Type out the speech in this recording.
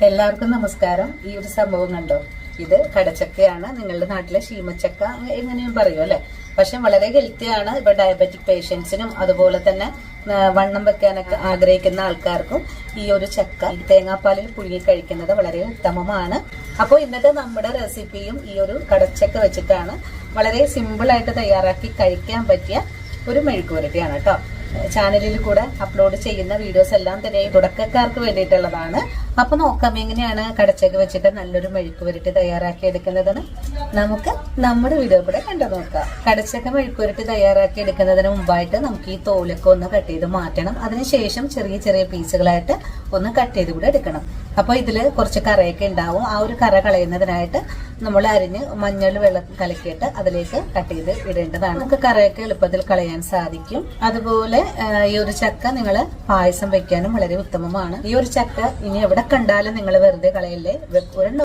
എല്ലാവർക്കും നമസ്കാരം. ഈ ഒരു സംഭവം കണ്ടോ? ഇത് കടച്ചക്കയാണ്. നിങ്ങളുടെ നാട്ടിലെ ശീമച്ചക്ക എങ്ങനെയും പറയും അല്ലെ. പക്ഷെ വളരെ ഹെൽത്തിയാണ്. ഇപ്പൊ ഡയബറ്റിക് പേഷ്യൻസിനും അതുപോലെ തന്നെ വണ്ണം വെക്കാനൊക്കെ ആഗ്രഹിക്കുന്ന ആൾക്കാർക്കും ഈ ഒരു ചക്ക തേങ്ങാപ്പാലിൽ പുഴുങ്ങി കഴിക്കുന്നത് വളരെ ഉത്തമമാണ്. അപ്പോൾ ഇന്നത്തെ നമ്മുടെ റെസിപ്പിയും ഈ ഒരു കടച്ചക്ക വെച്ചിട്ടാണ്. വളരെ സിമ്പിൾ ആയിട്ട് തയ്യാറാക്കി കഴിക്കാൻ പറ്റിയ ഒരു മെഴുക്കുവരട്ടിയാണ് കേട്ടോ. ചാനലിൽ കൂടെ അപ്ലോഡ് ചെയ്യുന്ന വീഡിയോസ് എല്ലാം തന്നെ തുടക്കക്കാർക്ക് വേണ്ടിയിട്ടുള്ളതാണ്. അപ്പൊ നോക്കാം എങ്ങനെയാണ് കടച്ചക്ക വെച്ചിട്ട് നല്ലൊരു മെഴുക്കുവരട്ടി തയ്യാറാക്കി എടുക്കുന്നതെന്ന് നമുക്ക് നമ്മുടെ വീഡിയോ കൂടെ കണ്ടു നോക്കാം. കടച്ചക്ക മെഴുക്കുവരട്ടി തയ്യാറാക്കി എടുക്കുന്നതിന് മുമ്പായിട്ട് നമുക്ക് ഈ തോലൊക്കെ ഒന്ന് കട്ട് ചെയ്ത് മാറ്റണം. അതിനുശേഷം ചെറിയ ചെറിയ പീസുകളായിട്ട് ഒന്ന് കട്ട് ചെയ്ത് കൂടെ എടുക്കണം. അപ്പൊ ഇതില് കുറച്ച് കറയൊക്കെ ഉണ്ടാവും. ആ ഒരു കറ കളയുന്നതിനായിട്ട് നമ്മൾ അരിഞ്ഞ് മഞ്ഞൾ വെള്ളം കലക്കിയിട്ട് അതിലേക്ക് കട്ട് ചെയ്ത് ഇടേണ്ടതാണ്. നമുക്ക് കറയൊക്കെ എളുപ്പത്തിൽ കളയാൻ സാധിക്കും. അതുപോലെ ഈ ഒരു ചക്ക നിങ്ങൾ പായസം വെക്കാനും വളരെ ഉത്തമമാണ്. ഈ ഒരു ചക്ക ഇനി എവിടെ കണ്ടാലും നിങ്ങൾ വെറുതെ കളയല്ലേ. ഒരെണ്ണം